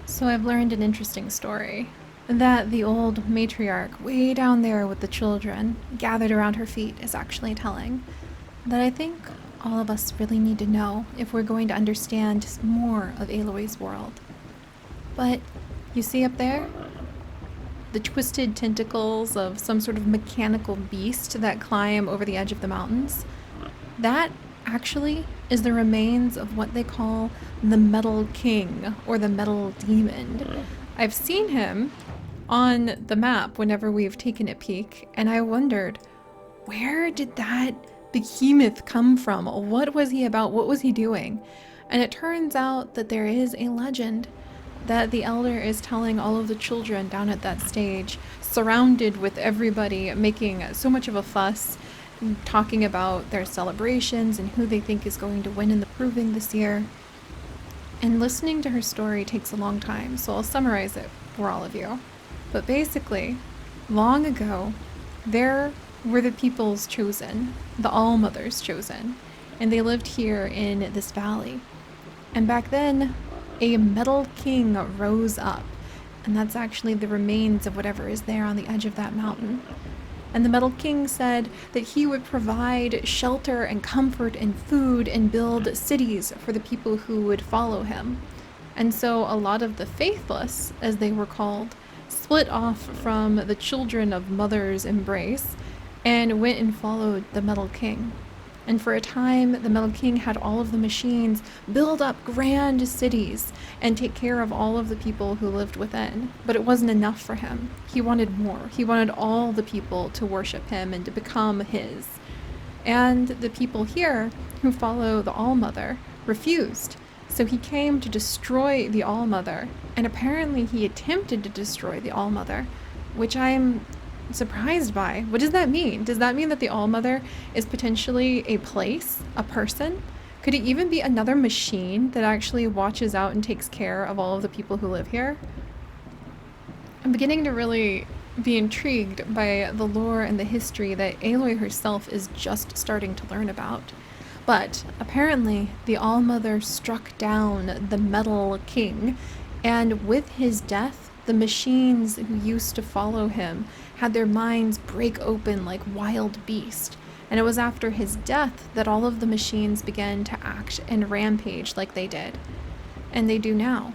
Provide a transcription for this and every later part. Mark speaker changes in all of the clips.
Speaker 1: So I've learned an interesting story that the old matriarch, way down there with the children gathered around her feet, is actually telling. That I think all of us really need to know if we're going to understand more of Aloy's world. But you see up there? The twisted tentacles of some sort of mechanical beast that climb over the edge of the mountains? That actually is the remains of what they call the Metal King or the Metal Demon. I've seen him on the map whenever we've taken a peek, and I wondered, where did that behemoth come from? What was he about? What was he doing? And it turns out that there is a legend that the elder is telling all of the children down at that stage, surrounded with everybody making so much of a fuss, talking about their celebrations and who they think is going to win in the proving this year. And listening to her story takes a long time, so I'll summarize it for all of you. But basically, long ago, there were the people's chosen, the All-Mothers chosen, and they lived here in this valley. And back then, a Metal King rose up, and that's actually the remains of whatever is there on the edge of that mountain. And the Metal King said that he would provide shelter and comfort and food and build cities for the people who would follow him. And so a lot of the faithless, as they were called, split off from the children of Mother's embrace and went and followed the Metal King. And for a time, the Metal King had all of the machines build up grand cities and take care of all of the people who lived within. But it wasn't enough for him. He wanted more. He wanted all the people to worship him and to become his. And the people here who follow the All-Mother refused. So he came to destroy the All-Mother. And apparently he attempted to destroy the All-Mother, which I'm surprised by. What does that mean? Does that mean that the All-Mother is potentially a place, a person? Could it even be another machine that actually watches out and takes care of all of the people who live here? I'm beginning to really be intrigued by the lore and the history that Aloy herself is just starting to learn about. But apparently the All-Mother struck down the Metal King, and with his death, the machines who used to follow him had their minds break open like wild beasts. And it was after his death that all of the machines began to act and rampage like they did. And they do now.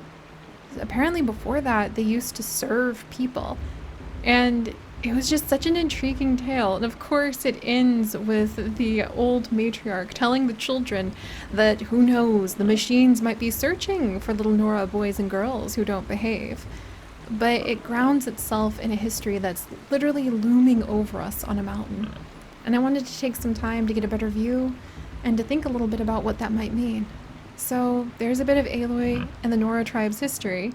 Speaker 1: Apparently before that, they used to serve people. And it was just such an intriguing tale. And of course it ends with the old matriarch telling the children that, who knows, the machines might be searching for little Nora boys and girls who don't behave. But it grounds itself in a history that's literally looming over us on a mountain. And I wanted to take some time to get a better view and to think a little bit about what that might mean. So there's a bit of Aloy and the Nora tribe's history.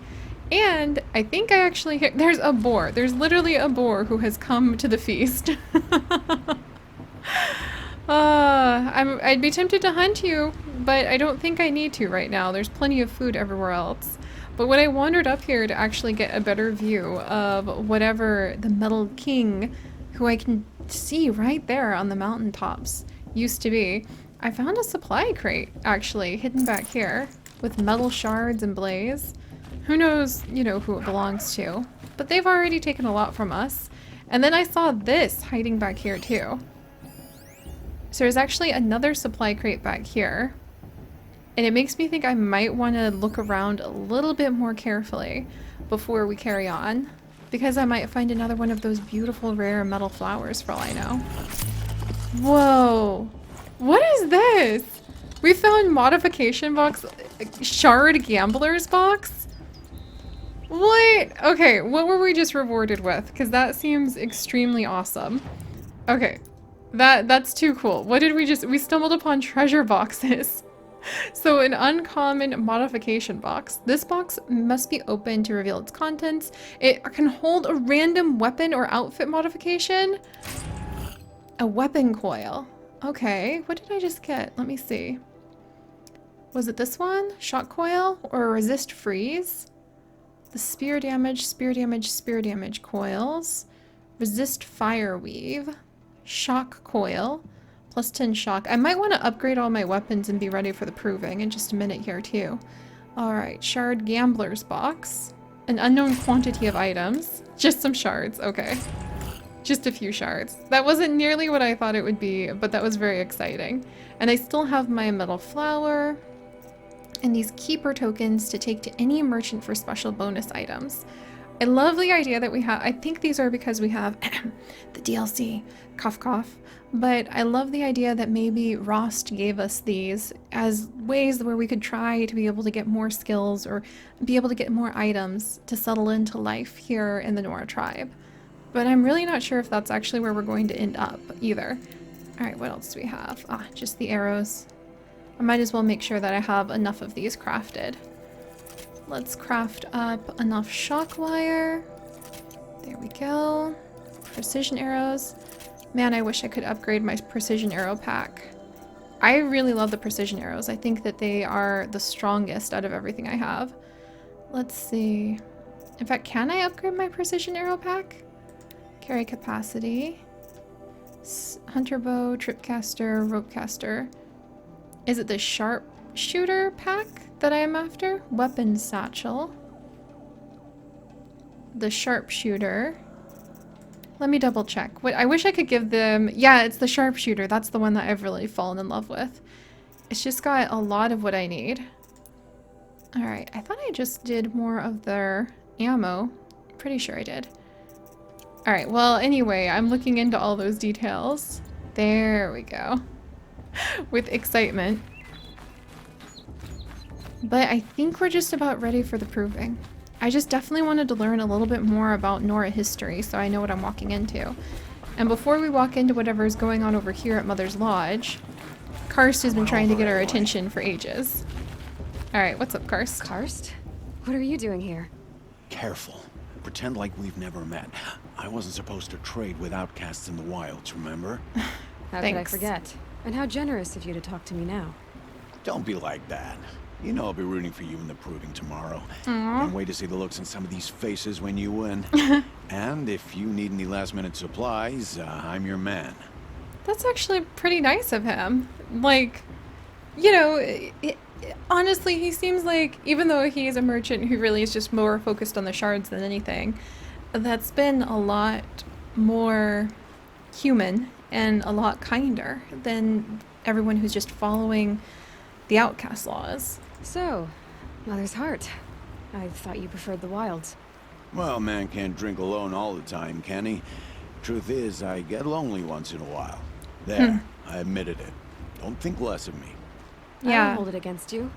Speaker 1: And I think I actually hear, there's a boar. There's literally a boar who has come to the feast. I'd be tempted to hunt you, but I don't think I need to right now. There's plenty of food everywhere else. But when I wandered up here to actually get a better view of whatever the Metal King, who I can see right there on the mountaintops, used to be, I found a supply crate, actually, hidden back here, with metal shards and blaze. Who knows, you know, who it belongs to. But they've already taken a lot from us. And then I saw this hiding back here, too. So there's actually another supply crate back here. And it makes me think I might want to look around a little bit more carefully before we carry on, because I might find another one of those beautiful rare metal flowers for all I know. Whoa! What is this? We found Modification Box, Shard Gambler's Box? What? Okay, what were we just rewarded with? Because that seems extremely awesome. Okay, that's too cool. What did we stumbled upon treasure boxes. So an uncommon modification box. This box must be open to reveal its contents. It can hold a random weapon or outfit modification. A weapon coil. Okay, what did I just get? Let me see. Was it this one? Shock coil or resist freeze? The spear damage, spear damage, spear damage coils. Resist fire weave. Shock coil. Plus 10 shock. I might want to upgrade all my weapons and be ready for the proving in just a minute here too. Alright, shard gambler's box. An unknown quantity of items. Just some shards, okay. Just a few shards. That wasn't nearly what I thought it would be, but that was very exciting. And I still have my metal flower and these keeper tokens to take to any merchant for special bonus items. I love the idea that we have, I think these are because we have the DLC, cough cough, but I love the idea that maybe Rost gave us these as ways where we could try to be able to get more skills or be able to get more items to settle into life here in the Nora tribe. But I'm really not sure if that's actually where we're going to end up either. Alright, what else do we have? Ah, just the arrows. I might as well make sure that I have enough of these crafted. Let's craft up enough shock wire. There we go. Precision arrows. Man, I wish I could upgrade my precision arrow pack. I really love the precision arrows. I think that they are the strongest out of everything I have. Let's see. In fact, can I upgrade my precision arrow pack? Carry capacity. Hunter bow, tripcaster, ropecaster. Is it the sharpshooter pack that I am after? Weapon satchel. The sharpshooter. Let me double check. What I wish I could give them. Yeah, it's the sharpshooter. That's the one that I've really fallen in love with. It's just got a lot of what I need. Alright, I thought I just did more of their ammo. Pretty sure I did. Alright, well, anyway, I'm looking into all those details. There we go. With excitement. But I think we're just about ready for the proving. I just definitely wanted to learn a little bit more about Nora history so I know what I'm walking into. And before we walk into whatever is going on over here at Mother's Lodge, Karst has been trying to get our attention for ages. Alright, what's up, Karst?
Speaker 2: Karst? What are you doing here?
Speaker 3: Careful. Pretend like we've never met. I wasn't supposed to trade with outcasts in the wilds, remember?
Speaker 2: How could I forget? And how generous of you to talk to me now.
Speaker 3: Don't be like that. You know I'll be rooting for you in the proving tomorrow.
Speaker 1: Aww.
Speaker 3: Can't wait to see the looks in some of these faces when you win. And if you need any last-minute supplies, I'm your man.
Speaker 1: That's actually pretty nice of him. Like, you know, honestly, he seems like, even though he is a merchant who really is just more focused on the shards than anything, that's been a lot more human and a lot kinder than everyone who's just following the outcast laws.
Speaker 2: So, Mother's Heart. I thought you preferred the wilds.
Speaker 3: Well, man can't drink alone all the time, can he? Truth is, I get lonely once in a while. There, I admitted it. Don't think less of me.
Speaker 2: I
Speaker 1: Yeah.
Speaker 2: won't hold it against you.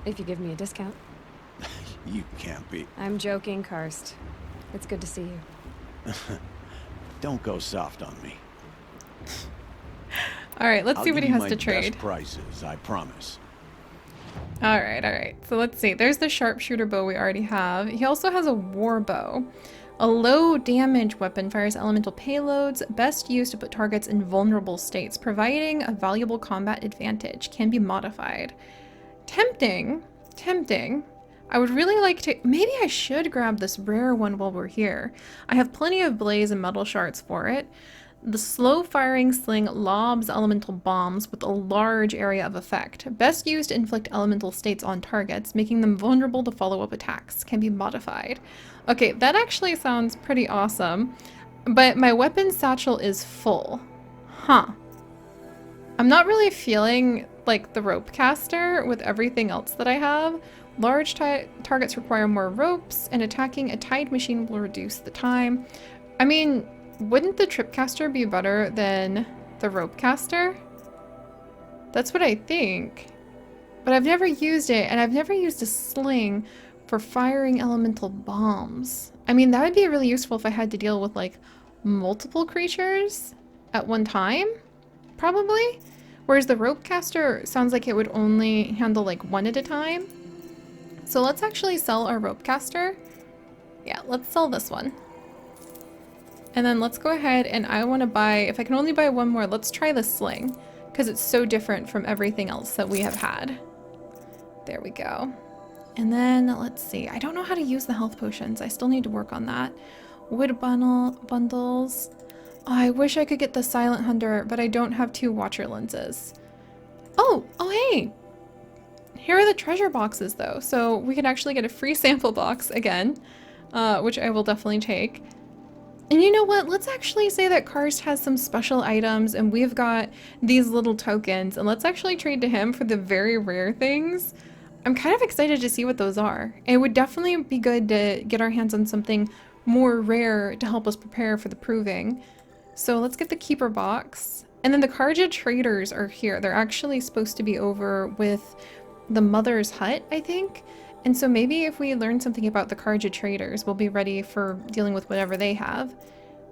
Speaker 2: If you give me a discount.
Speaker 3: You can't be.
Speaker 2: I'm joking, Karst. It's good to see you.
Speaker 3: Don't go soft on me.
Speaker 1: Alright, let's see what he has to trade.
Speaker 3: Best prices, I promise.
Speaker 1: Alright. So let's see. There's the sharpshooter bow we already have. He also has a war bow. A low damage weapon fires elemental payloads, best used to put targets in vulnerable states, providing a valuable combat advantage. Can be modified. Tempting. I would really like to, maybe I should grab this rare one while we're here. I have plenty of blaze and metal shards for it. The slow firing sling lobs elemental bombs with a large area of effect. Best used to inflict elemental states on targets, making them vulnerable to follow-up attacks. Can be modified. Okay, that actually sounds pretty awesome, but my weapon satchel is full. Huh. I'm not really feeling like the rope caster with everything else that I have. Large targets require more ropes, and attacking a tied machine will reduce the time. I mean, wouldn't the tripcaster be better than the rope caster? That's what I think. But I've never used it, and I've never used a sling for firing elemental bombs. I mean, that would be really useful if I had to deal with, like, multiple creatures at one time, probably. Whereas the rope caster sounds like it would only handle, like, one at a time. So let's actually sell our rope caster. Yeah, let's sell this one. And then let's go ahead and I want to buy, if I can only buy one more, let's try the sling, because it's so different from everything else that we have had. There we go. And then let's see, I don't know how to use the health potions. I still need to work on that. Wood bundles. Oh, I wish I could get the silent hunter, but I don't have 2 watcher lenses. Oh, hey. Here are the treasure boxes though, so we can actually get a free sample box again, which I will definitely take. And you know what? Let's actually say that Karst has some special items and we've got these little tokens, and let's actually trade to him for the very rare things. I'm kind of excited to see what those are. It would definitely be good to get our hands on something more rare to help us prepare for the proving. So let's get the keeper box. And then the Karja traders are here. They're actually supposed to be over with the mother's hut, I think. And so maybe if we learn something about the Karja traders, we'll be ready for dealing with whatever they have.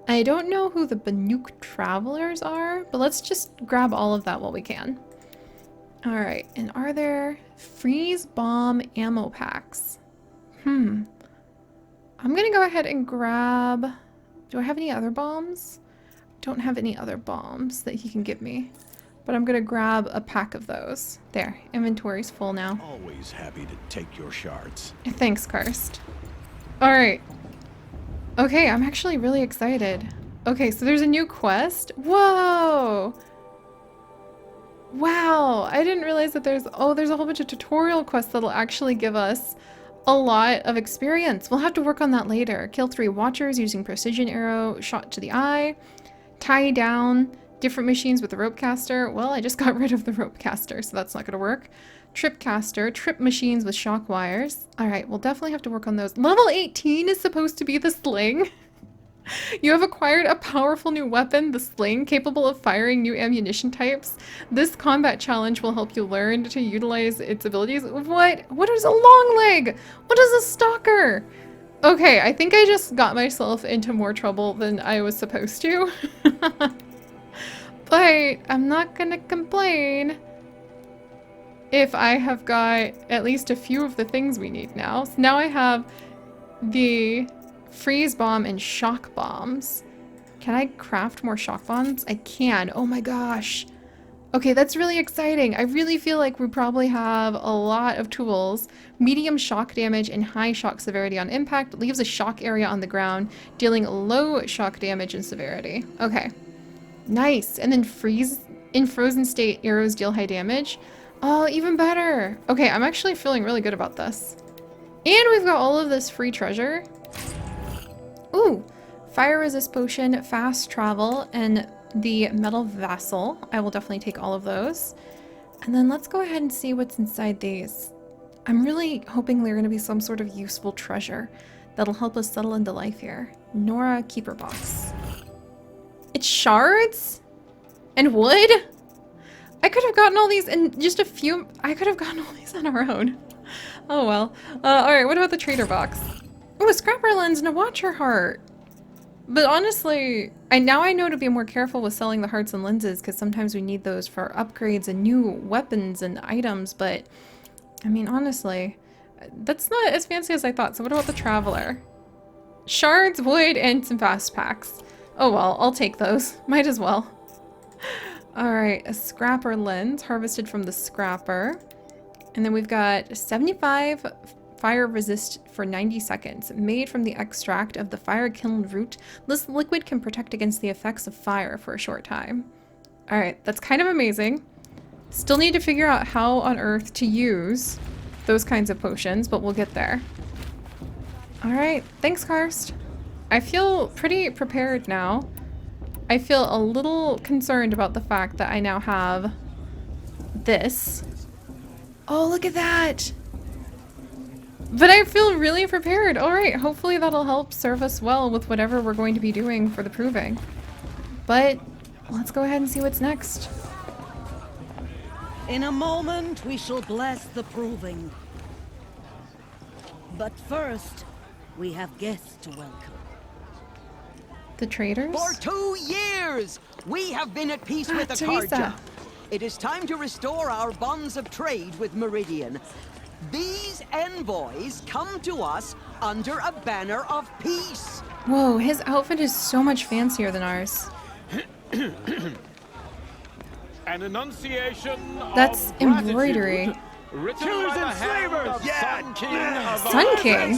Speaker 1: I don't know who the Banuk travelers are, but let's just grab all of that while we can. All right, and are there freeze bomb ammo packs? I'm gonna go ahead and grab, do I have any other bombs? Don't have any other bombs that he can give me. But I'm gonna grab a pack of those. There, inventory's full now.
Speaker 3: Always happy to take your shards.
Speaker 1: Thanks, Karst. Alright. Okay, I'm actually really excited. Okay, so there's a new quest. Whoa! Wow, I didn't realize that there's a whole bunch of tutorial quests that'll actually give us a lot of experience. We'll have to work on that later. Kill 3 watchers using precision arrow, shot to the eye, tie down different machines with the rope caster. Well, I just got rid of the rope caster, so that's not gonna work. Trip caster, trip machines with shock wires. All right, we'll definitely have to work on those. Level 18 is supposed to be the sling. You have acquired a powerful new weapon, the sling, capable of firing new ammunition types. This combat challenge will help you learn to utilize its abilities. What? What is a long leg? What is a stalker? Okay, I think I just got myself into more trouble than I was supposed to. But I'm not gonna complain if I have got at least a few of the things we need now. So now I have the freeze bomb and shock bombs. Can I craft more shock bombs? I can. Oh my gosh. Okay, that's really exciting. I really feel like we probably have a lot of tools. Medium shock damage and high shock severity on impact leaves a shock area on the ground, dealing low shock damage and severity. Okay. Nice. And then freeze in frozen state arrows deal high damage. Oh, even better. Okay, I'm actually feeling really good about this. And we've got all of this free treasure. Ooh, fire resist potion, fast travel, and the metal vassal. I will definitely take all of those. And then let's go ahead and see what's inside these. I'm really hoping they're going to be some sort of useful treasure that'll help us settle into life here. Nora keeper box. It's shards? And wood? I could have gotten all these in just a few. I could have gotten all these on our own. Oh well. Alright, what about the trader box? Oh, a scrapper lens and a watcher heart. But honestly, now I know to be more careful with selling the hearts and lenses, because sometimes we need those for upgrades and new weapons and items, but I mean, honestly, that's not as fancy as I thought. So what about the traveler? Shards, wood, and some fast packs. Oh well, I'll take those. Might as well. Alright, a scrapper lens harvested from the scrapper. And then we've got 75 fire resist for 90 seconds. Made from the extract of the fire kiln root, this liquid can protect against the effects of fire for a short time. Alright, that's kind of amazing. Still need to figure out how on earth to use those kinds of potions, but we'll get there. Alright, thanks Karst. I feel pretty prepared now. I feel a little concerned about the fact that I now have this. Oh, look at that! But I feel really prepared. Alright, hopefully that'll help serve us well with whatever we're going to be doing for the proving. But let's go ahead and see what's next.
Speaker 4: In a moment, we shall bless the proving. But first, we have guests to welcome.
Speaker 1: The traders?
Speaker 5: For 2 years, we have been at peace with the
Speaker 1: Teresa.
Speaker 5: Karja. It is time to restore our bonds of trade with Meridian. These envoys come to us under a banner of peace.
Speaker 1: Whoa, his outfit is so much fancier than ours.
Speaker 6: An enunciation
Speaker 1: That's
Speaker 6: of
Speaker 1: embroidery.
Speaker 6: gratitude written by the hand of Sun King of
Speaker 1: Sun King?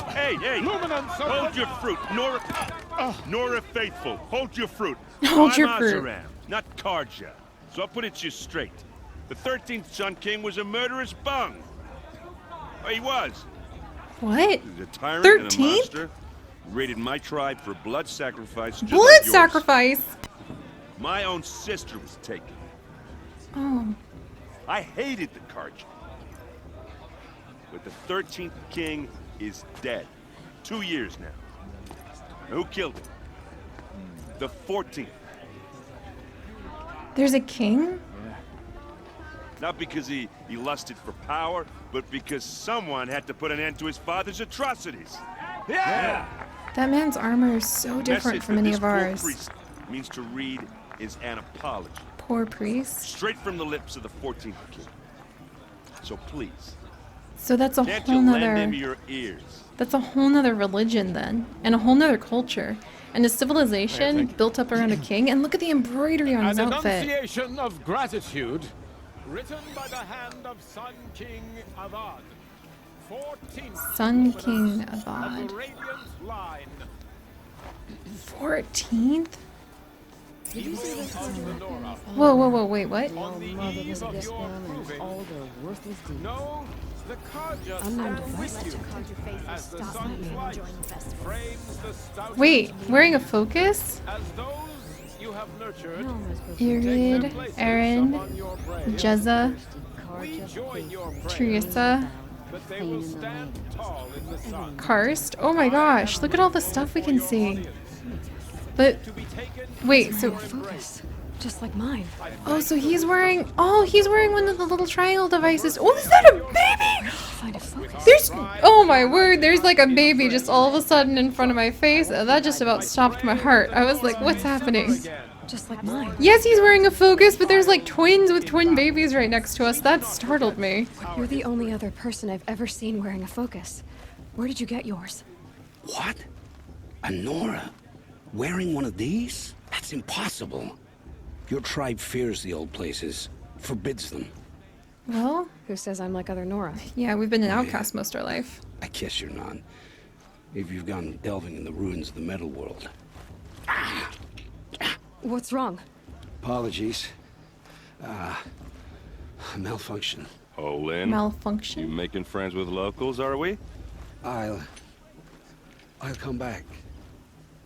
Speaker 6: Hey, hold your fruit. Nora Faithful, hold your fruit.
Speaker 1: Hold your fruit.
Speaker 6: Azaram, not Karja. So I'll put it you straight. The 13th Sun King was a murderous bung. Oh, he was.
Speaker 1: What?
Speaker 6: He was a tyrant and a
Speaker 1: 13th?
Speaker 6: monster. Raided my tribe for blood sacrifice. just
Speaker 1: Blood
Speaker 6: like yours.
Speaker 1: sacrifice.
Speaker 6: My own sister was taken.
Speaker 1: Oh.
Speaker 6: I hated the Karja. But the 13th king is dead. 2 years now. Who killed him? The 14th.
Speaker 1: There's a king?
Speaker 6: Not because he lusted for power, but because someone had to put an end to his father's atrocities. Yeah!
Speaker 1: That man's armor is so different
Speaker 6: Message
Speaker 1: from
Speaker 6: that
Speaker 1: any
Speaker 6: this
Speaker 1: of
Speaker 6: poor
Speaker 1: ours.
Speaker 6: priest means to read is an apology.
Speaker 1: Poor priest.
Speaker 6: Straight from the lips of the 14th king. So please,
Speaker 1: So that's a
Speaker 6: can't
Speaker 1: whole
Speaker 6: you lend
Speaker 1: nother...
Speaker 6: him your ears?
Speaker 1: That's a whole nother religion then, and a whole nother culture, and a civilization built up around a king. And look at the embroidery on his
Speaker 7: An
Speaker 1: outfit.
Speaker 7: enunciation of gratitude, written by the hand of Sun King Avad, 14th
Speaker 1: Sun King
Speaker 7: of the
Speaker 1: Avad.
Speaker 7: Radiant Line.
Speaker 1: 14th?
Speaker 7: He will of the Nora.
Speaker 1: Whoa, whoa, whoa, wait, what?
Speaker 7: On the eve of your proving,
Speaker 2: all their worthless deeds.
Speaker 7: no, the Karja
Speaker 2: Unknown
Speaker 7: stand
Speaker 2: device.
Speaker 7: with you. As the sun's light frames the stout
Speaker 1: Wait, wearing a focus?
Speaker 7: as those you have nurtured,
Speaker 1: Irid, Aaron, Jezza,
Speaker 7: we join your prayer
Speaker 1: Teresa,
Speaker 7: that they will stand tall in the sun.
Speaker 1: Karst. Oh my gosh, look at all the stuff we can see. But,
Speaker 7: To be taken
Speaker 1: wait, so...
Speaker 2: Focus. Just like mine.
Speaker 1: Oh, so he's wearing... Oh, he's wearing one of the little triangle devices. Oh, is that a baby?
Speaker 2: Find a focus.
Speaker 1: There's... Oh my word, there's like a baby just all of a sudden in front of my face. That just about stopped my heart. I was like, what's happening?
Speaker 2: Just like mine.
Speaker 1: Yes, he's wearing a focus, but there's like twins with twin babies right next to us. That startled me.
Speaker 2: You're the only other person I've ever seen wearing a focus. Where did you get yours?
Speaker 8: What? A Nora? Wearing one of these? That's impossible. Your tribe fears the old places, forbids them.
Speaker 1: Well,
Speaker 2: Who says I'm like other Nora?
Speaker 1: yeah, we've been an outcast most our life.
Speaker 8: I guess you're not. If you've gone delving in the ruins of the metal world.
Speaker 2: What's wrong?
Speaker 8: Apologies. Malfunction.
Speaker 6: Oh, Lynn, you
Speaker 1: Malfunction.
Speaker 6: making friends with locals, are we?
Speaker 8: I'll come back.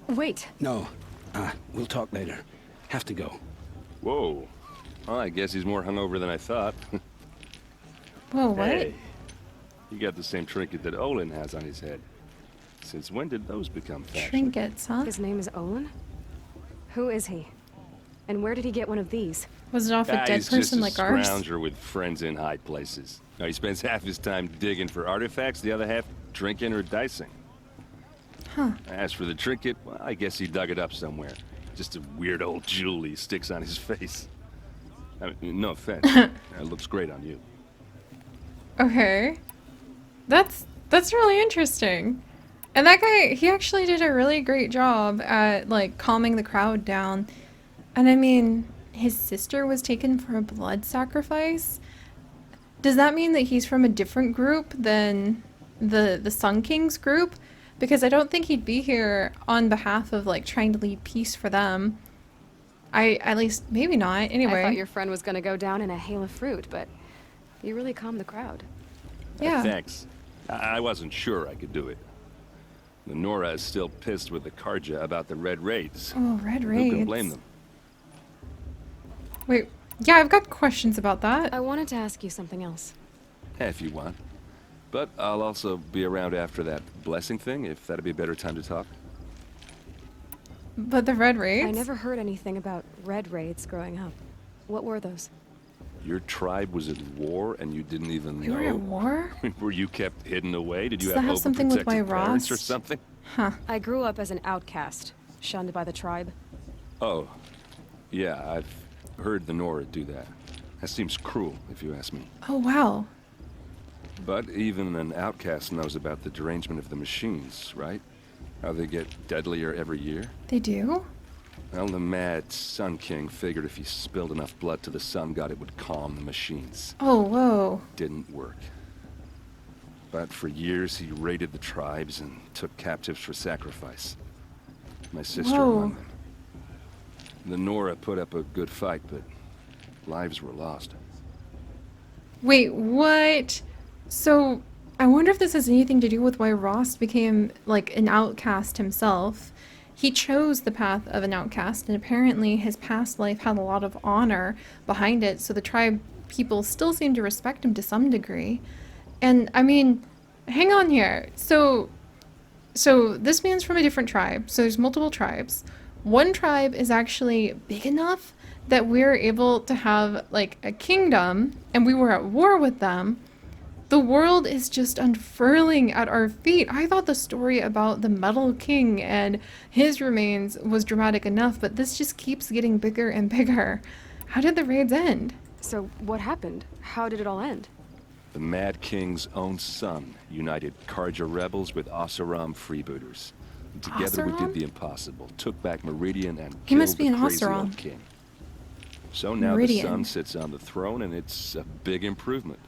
Speaker 2: Wait.
Speaker 8: No, we'll talk later. Have to go.
Speaker 6: Whoa. Well, I guess he's more hungover than I thought.
Speaker 1: Whoa, what?
Speaker 6: Hey, you got the same trinket that Olin has on his head. Since when did those become fashion?
Speaker 1: Trinkets, huh?
Speaker 2: His name is Olin? Who is he? And where did he get one of these?
Speaker 1: Was it off a dead
Speaker 6: He's
Speaker 1: person
Speaker 6: just
Speaker 1: like
Speaker 6: a
Speaker 1: ours?
Speaker 6: scrounger with friends in high places. Now, he spends half his time digging for artifacts, the other half drinking or dicing.
Speaker 1: Huh.
Speaker 6: As for the trinket, well, I guess he dug it up somewhere. Just a weird old jewel he sticks on his face. I mean, no offense. It looks great on you.
Speaker 1: Okay. That's really interesting. And that guy, he actually did a really great job at, like, calming the crowd down. And I mean, his sister was taken for a blood sacrifice. Does that mean that he's from a different group than the Sun King's group? Because I don't think he'd be here on behalf of, like, trying to lead peace for them. At least, maybe not. Anyway.
Speaker 2: I thought your friend was gonna go down in a hail of fruit, but you really calmed the crowd.
Speaker 1: Yeah.
Speaker 6: Thanks. I wasn't sure I could do it. The Nora is still pissed with the Karja about the Red Raids.
Speaker 1: Oh, Red
Speaker 6: Who
Speaker 1: Raids.
Speaker 6: can blame them?
Speaker 1: Wait, yeah, I've got questions about that.
Speaker 2: I wanted to ask you something else.
Speaker 6: If you want. But I'll also be around after that blessing thing, if that'd be a better time to talk.
Speaker 1: But the Red Raids?
Speaker 2: I never heard anything about red raids growing up. What were those?
Speaker 6: Your tribe was at war and you didn't even
Speaker 1: We
Speaker 6: know?
Speaker 1: were at war?
Speaker 6: Were you kept hidden away? Did you
Speaker 1: Does that
Speaker 6: have
Speaker 1: have something with
Speaker 6: overprotective
Speaker 1: my
Speaker 6: parents or
Speaker 1: Rost?
Speaker 6: something?
Speaker 1: Huh.
Speaker 2: I grew up as an outcast, shunned by the tribe.
Speaker 6: Oh, yeah, I've heard the Nora do that. That seems cruel, if you ask me.
Speaker 1: Oh, wow.
Speaker 6: But even an outcast knows about the derangement of the machines, right? How they get deadlier every year?
Speaker 1: They do?
Speaker 6: Well, the mad Sun King figured if he spilled enough blood to the Sun God, it would calm the machines.
Speaker 1: Oh, whoa.
Speaker 6: Didn't work. But for years, he raided the tribes and took captives for sacrifice. My sister
Speaker 1: Whoa.
Speaker 6: among them. The Nora put up a good fight, but lives were lost.
Speaker 1: Wait, what? So, I wonder if this has anything to do with why Ross became, like, an outcast himself. He chose the path of an outcast, and apparently his past life had a lot of honor behind it, so the tribe people still seem to respect him to some degree. And, I mean, hang on here. So this man's from a different tribe, so there's multiple tribes. One tribe is actually big enough that we're able to have, like, a kingdom, and we were at war with them. The world is just unfurling at our feet. I thought the story about the Metal King and his remains was dramatic enough, but this just keeps getting bigger and bigger. How did the raids end?
Speaker 2: So, what happened? How did it all end?
Speaker 6: The Mad King's own son united Karja rebels with Oseram freebooters. And together we
Speaker 1: Oseram?
Speaker 6: did the impossible, took back Meridian and
Speaker 1: He
Speaker 6: killed
Speaker 1: must be
Speaker 6: the
Speaker 1: an
Speaker 6: crazy
Speaker 1: Oseram.
Speaker 6: old king. So now
Speaker 1: Meridian.
Speaker 6: the son sits on the throne, and it's a big improvement.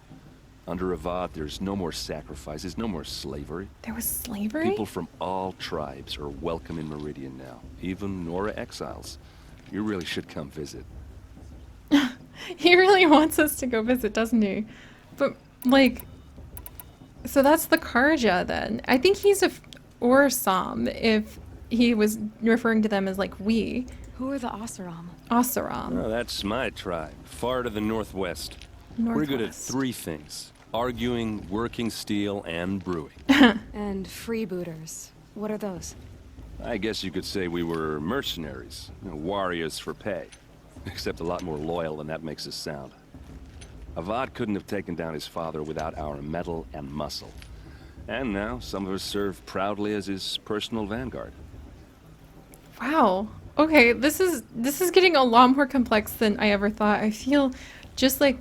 Speaker 6: Under Avad, there's no more sacrifices, no more slavery.
Speaker 1: There was slavery?
Speaker 6: People from all tribes are welcome in Meridian now, even Nora exiles. You really should come visit.
Speaker 1: He really wants us to go visit, doesn't he? But, like, so that's the Karja then. I think he's or Som, if he was referring to them as, like, we.
Speaker 2: Who are the Oseram?
Speaker 1: Oseram.
Speaker 6: Oh, that's my tribe, far to the northwest. We're good at
Speaker 1: Northwest.
Speaker 6: 3 things. Arguing, working steel, and brewing.
Speaker 2: And freebooters. What are those?
Speaker 6: I guess you could say we were mercenaries, warriors for pay. Except a lot more loyal than that makes us sound. Avad couldn't have taken down his father without our metal and muscle. And now some of us serve proudly as his personal vanguard.
Speaker 1: Wow. Okay, this is getting a lot more complex than I ever thought. I feel just like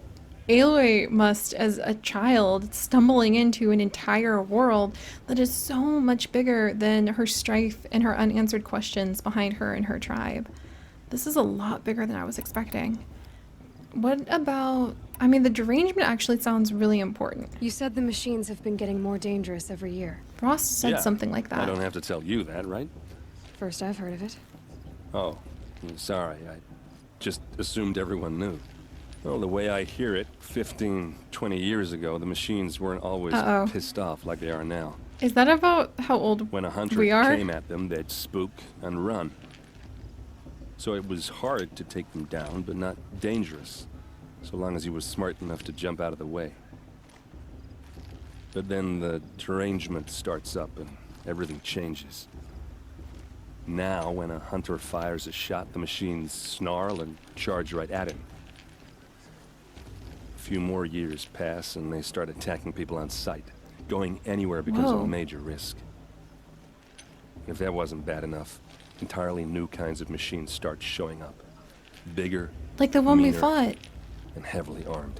Speaker 1: Aloy must, as a child, stumbling into an entire world that is so much bigger than her strife and her unanswered questions behind her and her tribe. This is a lot bigger than I was expecting. What about... I mean, the derangement actually sounds really important.
Speaker 2: You said the machines have been getting more dangerous every year.
Speaker 1: Ross said
Speaker 6: Yeah,
Speaker 1: something like that.
Speaker 6: I don't have to tell you that, right?
Speaker 2: First I've heard of it.
Speaker 6: Oh, sorry. I just assumed everyone knew. Well, the way I hear it, 15, 20 years ago, the machines weren't always
Speaker 1: Uh-oh.
Speaker 6: pissed off like they are now.
Speaker 1: Is that about how old
Speaker 6: When a hunter
Speaker 1: we are?
Speaker 6: came at them, they'd spook and run. So it was hard to take them down, but not dangerous, so long as he was smart enough to jump out of the way. But then the derangement starts up and everything changes. Now, when a hunter fires a shot, the machines snarl and charge right at him. A few more years pass and they start attacking people on sight. Going anywhere becomes
Speaker 1: Whoa.
Speaker 6: a major risk. If that wasn't bad enough, entirely new kinds of machines start showing up. Bigger,
Speaker 1: Like the one we
Speaker 6: meaner,
Speaker 1: fought.
Speaker 6: and heavily armed.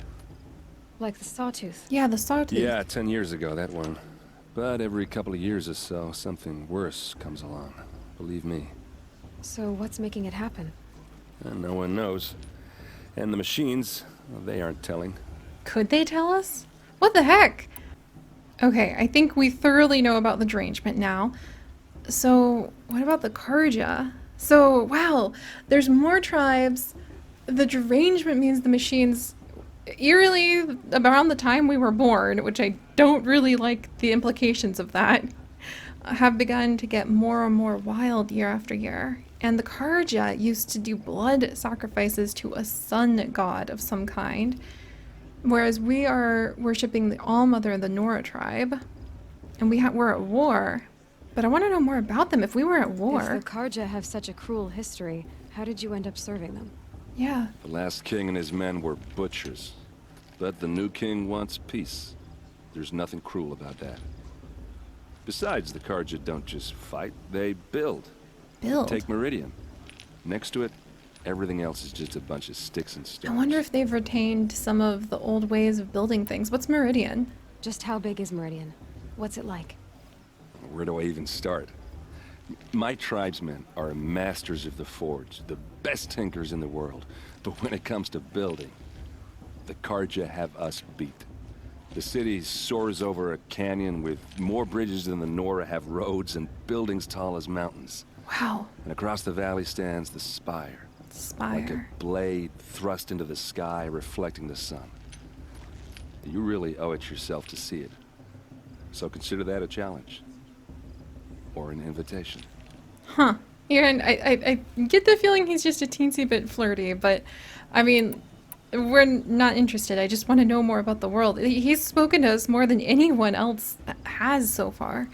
Speaker 2: Like the Sawtooth.
Speaker 1: Yeah, the Sawtooth.
Speaker 6: Yeah, 10 years ago, that one. But every couple of years or so, something worse comes along. Believe me.
Speaker 2: So what's making it happen?
Speaker 6: And no one knows. And the machines, well, they aren't telling.
Speaker 1: Could they tell us? What the heck? Okay, I think we thoroughly know about the derangement now. So, what about the Karja? So, wow, there's more tribes. The derangement means the machines, eerily around the time we were born, which I don't really like the implications of that, have begun to get more and more wild year after year. And the Karja used to do blood sacrifices to a sun god of some kind, whereas we are worshipping the All-Mother of the Nora tribe, and we're at war. But I want to know more about them if we were at war.
Speaker 2: If the Karja have such a cruel history, how did you end up serving them?
Speaker 1: Yeah.
Speaker 6: The last king and his men were butchers. But the new king wants peace. There's nothing cruel about that. Besides, the Karja don't just fight, they build.
Speaker 1: Build.
Speaker 6: Take Meridian. Next to it, everything else is just a bunch of sticks and
Speaker 1: I
Speaker 6: stones.
Speaker 1: wonder if they've retained some of the old ways of building things. What's Meridian?
Speaker 2: Just how big is Meridian? What's it like?
Speaker 6: Where do I even start? My tribesmen are masters of the forge, the best tinkers in the world. But when it comes to building, the Karja have us beat. The city soars over a canyon with more bridges than the Nora have roads and buildings tall as mountains.
Speaker 1: Wow.
Speaker 6: And across the valley stands the spire. Like a
Speaker 1: Spire.
Speaker 6: blade thrust into the sky, reflecting the sun. You really owe it yourself to see it. So consider that a challenge. Or an invitation.
Speaker 1: Huh. Aaron, I get the feeling he's just a teensy bit flirty, but I mean, we're not interested. I just want to know more about the world. He's spoken to us more than anyone else has so far.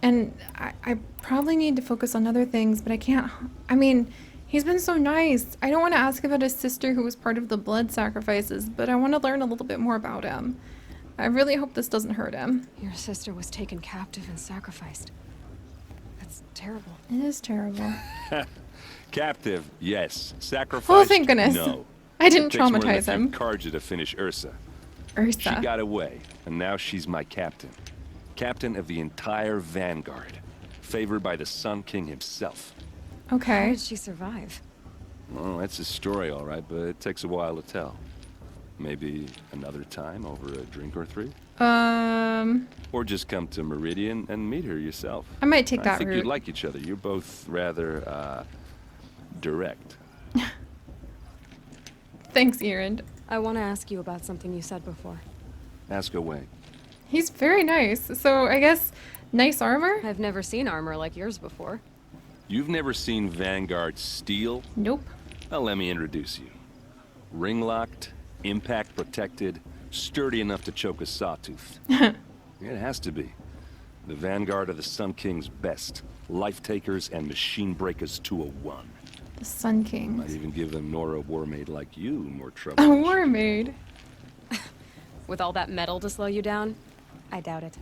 Speaker 1: And I probably need to focus on other things, but I can't. I mean, he's been so nice. I don't want to ask about his sister who was part of the blood sacrifices, but I want to learn a little bit more about him. I really hope this doesn't hurt him.
Speaker 2: Your sister was taken captive and sacrificed. That's terrible.
Speaker 1: It is terrible.
Speaker 6: Captive, yes. Sacrificed,
Speaker 1: Oh, thank goodness.
Speaker 6: no.
Speaker 1: I didn't
Speaker 6: It takes more than a
Speaker 1: traumatize
Speaker 6: few
Speaker 1: him.
Speaker 6: Carja to finish Ursa.
Speaker 1: Ursa.
Speaker 6: She got away, and now she's my captain. Captain of the entire Vanguard. Favored by the Sun King himself.
Speaker 2: How
Speaker 1: Okay.
Speaker 2: did she survive?
Speaker 6: Well, that's a story, all right, but it takes a while to tell. Maybe another time over a drink or three? Or just come to Meridian and meet her yourself.
Speaker 1: I might take
Speaker 6: I
Speaker 1: that
Speaker 6: think
Speaker 1: route.
Speaker 6: you'd like each other. You're both rather, direct.
Speaker 1: Thanks, Aaron.
Speaker 2: I want to ask you about something you said before.
Speaker 6: Ask away.
Speaker 1: He's very nice. So I guess nice armor?
Speaker 2: I've never seen armor like yours before.
Speaker 6: You've never seen Vanguard steel?
Speaker 1: Nope.
Speaker 6: Well, let me introduce you. Ring-locked, impact-protected, sturdy enough to choke a sawtooth. It has to be. The Vanguard of the Sun King's best. Life-takers and machine breakers to a one.
Speaker 1: The Sun
Speaker 6: Might
Speaker 1: Kings.
Speaker 6: even give a Nora Warmaid like you more
Speaker 1: A
Speaker 6: trouble.
Speaker 1: war maid.
Speaker 2: With all that metal to slow you down? I doubt it.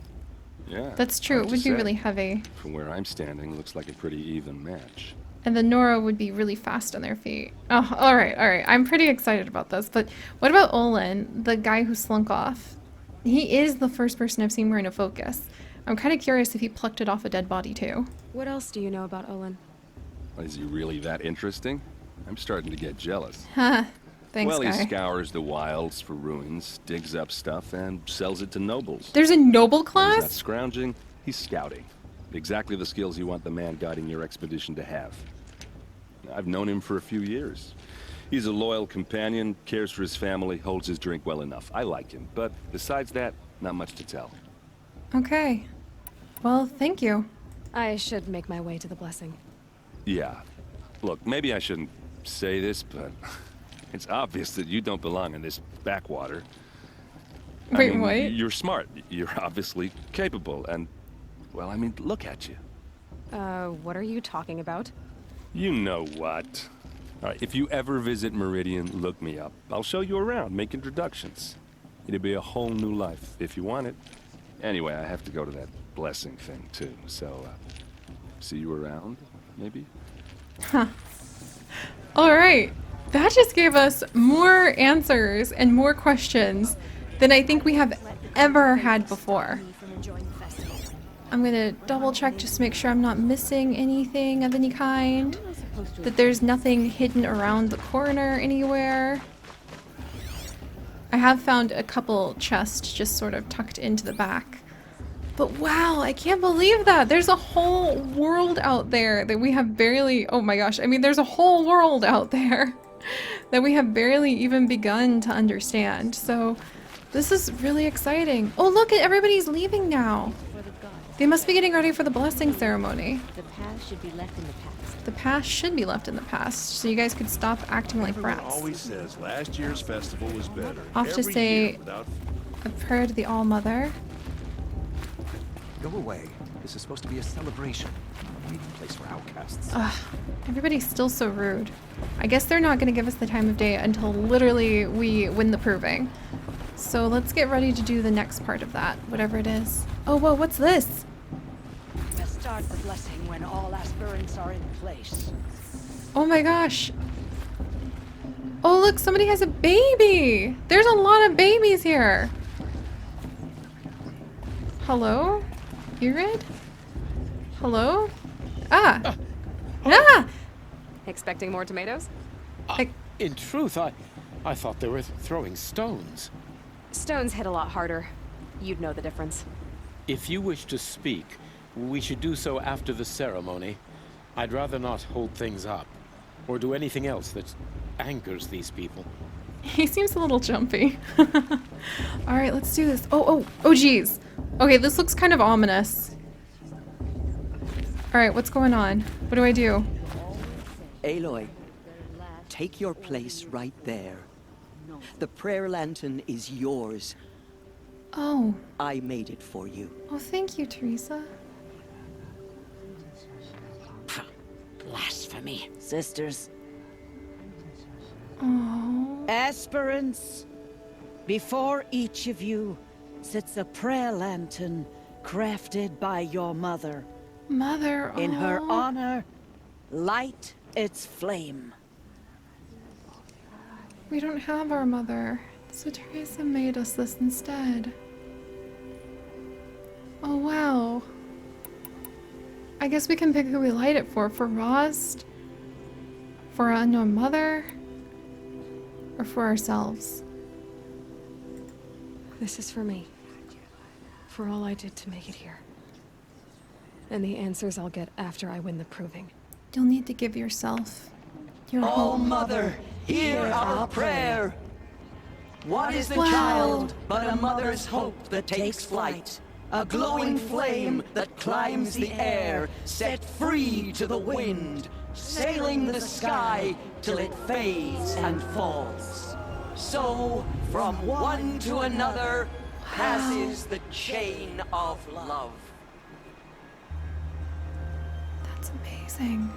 Speaker 6: Yeah.
Speaker 1: That's true.
Speaker 6: hard
Speaker 1: It
Speaker 6: to
Speaker 1: would be
Speaker 6: say.
Speaker 1: really heavy.
Speaker 6: From where I'm standing, looks like a pretty even match.
Speaker 1: And the Nora would be really fast on their feet. Oh, alright, alright. I'm pretty excited about this. But what about Olin, the guy who slunk off? He is the first person I've seen wearing a focus. I'm kind of curious if he plucked it off a dead body too.
Speaker 2: What else do you know about Olin?
Speaker 6: Is he really that interesting? I'm starting to get jealous.
Speaker 1: Huh. Thanks,
Speaker 6: Well,
Speaker 1: guy.
Speaker 6: he scours the wilds for ruins, digs up stuff, and sells it to nobles.
Speaker 1: There's a noble
Speaker 6: When he's
Speaker 1: class?
Speaker 6: not scrounging, he's scouting. Exactly the skills you want the man guiding your expedition to have. I've known him for a few years. He's a loyal companion, cares for his family, holds his drink well enough. I like him, but besides that, not much to tell.
Speaker 1: Okay. Well, thank you.
Speaker 2: I should make my way to the blessing.
Speaker 6: Yeah. Look, maybe I shouldn't say this, but it's obvious that you don't belong in this backwater.
Speaker 1: Wait, what?
Speaker 6: You're smart. You're obviously capable, and, well, I mean, look at you.
Speaker 2: What are you talking about?
Speaker 6: You know what. All right, if you ever visit Meridian, look me up. I'll show you around, make introductions. It'll be a whole new life, if you want it. Anyway, I have to go to that blessing thing, too, so, see you around, maybe?
Speaker 1: Alright. That just gave us more answers and more questions than I think we have ever had before. I'm gonna double check just to make sure I'm not missing anything of any kind. That there's nothing hidden around the corner anywhere. I have found a couple chests just sort of tucked into the back. But wow, I can't believe that! There's a whole world out there that we have barely— oh my gosh, I mean there's a whole world out there that we have barely even begun to understand. So this is really exciting. Oh look, everybody's leaving now. They must be getting ready for the blessing ceremony.
Speaker 9: The past should be left in the past.
Speaker 1: The past should be left in the past, so you guys could stop acting like
Speaker 10: Everyone
Speaker 1: brats.
Speaker 10: always says last year's festival was better.
Speaker 1: Off to
Speaker 10: Every
Speaker 1: say
Speaker 10: year without
Speaker 1: a prayer to the All-Mother.
Speaker 11: Go away. This is supposed to be a celebration, not a meeting place for outcasts.
Speaker 1: Ugh, everybody's still so rude. I guess they're not gonna give us the time of day until literally we win the proving. So let's get ready to do the next part of that, whatever it is. Oh, whoa, what's this?
Speaker 4: Let's start the blessing when all aspirants are in place.
Speaker 1: Oh my gosh. Oh look, somebody has a baby! There's a lot of babies here! Hello? Irid? Hello? Ah! Ah!
Speaker 2: Expecting more tomatoes?
Speaker 7: In truth, I thought they were throwing stones.
Speaker 2: Stones hit a lot harder. You'd know the difference.
Speaker 7: If you wish to speak, we should do so after the ceremony. I'd rather not hold things up, or do anything else that angers these people.
Speaker 1: He seems a little jumpy. Alright, let's do this. Oh, geez. Okay, this looks kind of ominous. Alright, what's going on? What do I do?
Speaker 5: Aloy, take your place right there. The prayer lantern is yours.
Speaker 1: Oh.
Speaker 5: I made it for you.
Speaker 1: Oh, thank you, Teresa.
Speaker 4: Blasphemy, sisters.
Speaker 1: Oh.
Speaker 4: Aspirants, before each of you sits a prayer lantern crafted by your mother.
Speaker 1: Mother,
Speaker 4: In her honor, light its flame.
Speaker 1: We don't have our mother, so Teresa made us this instead. Oh, wow. I guess we can pick who we light it for Rost, for our unknown mother, or for ourselves.
Speaker 2: This is for me. For all I did to make it here. And the answers I'll get after I win the proving.
Speaker 1: You'll need to give yourself your
Speaker 5: Oh,
Speaker 1: whole
Speaker 5: Mother, hear our prayer. What is the
Speaker 1: Wow.
Speaker 5: child but a mother's hope that takes flight? A glowing flame that climbs the air, set free to the wind, sailing the sky till it fades and falls. So, from one to another, passes the chain of love.
Speaker 1: That's amazing.